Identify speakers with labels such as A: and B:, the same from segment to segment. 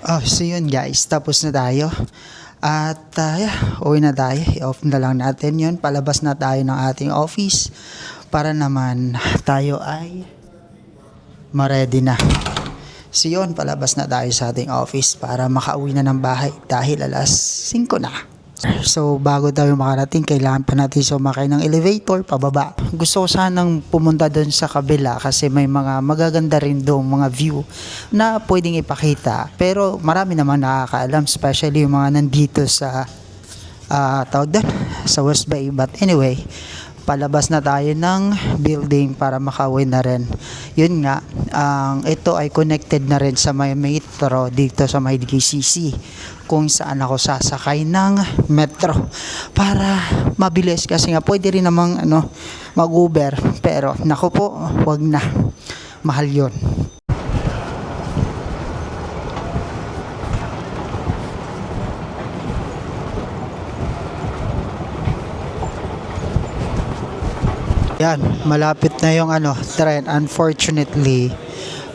A: Oh, so yun guys, tapos na tayo. At uwi na tayo. I-off na lang natin yun. Palabas na tayo ng ating office para naman tayo ay ma-ready na. So yun, palabas na tayo sa ating office para makauwi na ng bahay dahil alas 5 na. So bago tayo makarating, kailangan pa natin sumakay ng elevator pababa. Gusto ko sanang pumunta doon sa kabila kasi may mga magaganda rin doon mga view na pwedeng ipakita. Pero marami naman nakakaalam, especially yung mga nandito sa tawag doon, sa West Bay. But anyway, palabas na tayo ng building para makauwi na rin. Yun nga, ito ay connected na rin sa may metro dito sa may DKCC kung saan ako sasakay ng metro para mabilis kasi nga pwede rin namang mag-Uber pero naku po, wag na, mahal yon. Yan, malapit na yung train. Unfortunately,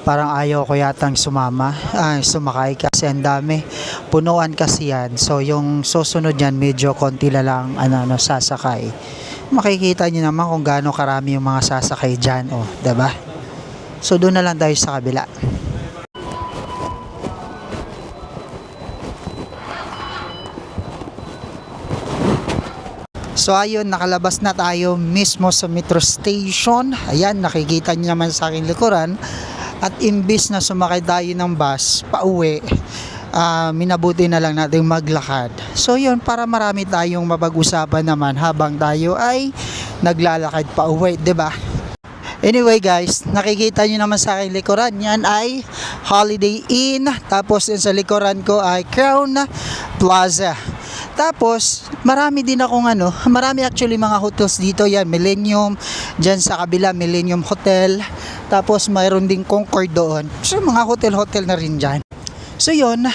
A: parang ayaw ko yatang sumakay kasi ang dami. Punuan kasi yan. So, yung susunod yan, medyo konti na lang sasakay. Makikita niyo naman kung gaano karami yung mga sasakay dyan. Oh, diba? So, doon na lang tayo sa kabila. So ayun, nakalabas na tayo mismo sa metro station. Ayan, nakikita niyo naman sa aking likuran. At imbis na sumakay tayo ng bus pauwi, minabuti na lang natin maglakad. So yun, para marami tayong mapag-usapan naman habang tayo ay naglalakad pauwi, 'di ba? Anyway guys, nakikita nyo naman sa aking likuran, yan ay Holiday Inn. Tapos din sa likuran ko ay Crown Plaza. Tapos, marami din akong marami actually mga hotels dito. Yan, Millennium. Dyan sa kabila, Millennium Hotel. Tapos, mayroon din Concord doon. So, mga hotel-hotel na rin dyan. So, yun.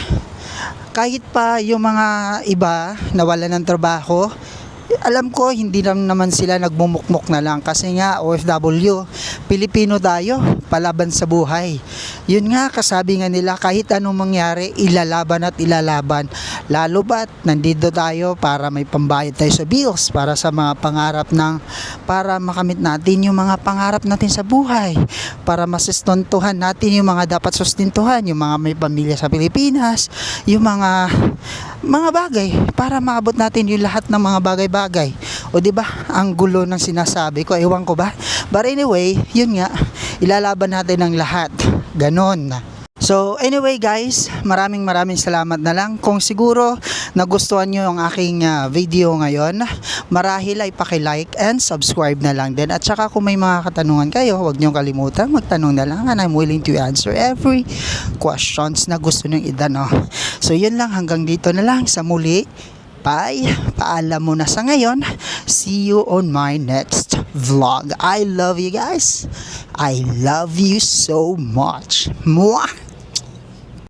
A: Kahit pa yung mga iba nawala ng trabaho, alam ko hindi lang naman sila nagmumukmok na lang kasi nga OFW, Pilipino tayo, palaban sa buhay. Yun nga, kasabi nga nila, kahit anong mangyari, ilalaban at ilalaban. Lalo ba't nandito tayo para may pambayad tayo sa bills, para sa mga pangarap para makamit natin yung mga pangarap natin sa buhay, para masustentuhan natin yung mga dapat sustentuhan, yung mga may pamilya sa Pilipinas, yung mga bagay para maabot natin yung lahat ng mga bagay-bagay. O di ba? Ang gulo ng sinasabi ko, ewan ko ba? But anyway, yun nga, ilalaban natin ang lahat. Ganon. So anyway guys, maraming salamat na lang. Kung siguro nagustuhan nyo yung aking video ngayon, marahil ay paki-like and subscribe na lang din. At saka kung may mga katanungan kayo, huwag nyo kalimutan magtanong na lang, and I'm willing to answer every questions na gusto nyo itanong. So yun lang, hanggang dito na lang, sa muli. Bye. Paalam muna sa ngayon. See you on my next vlog. I love you guys. I love you so much. Mwah!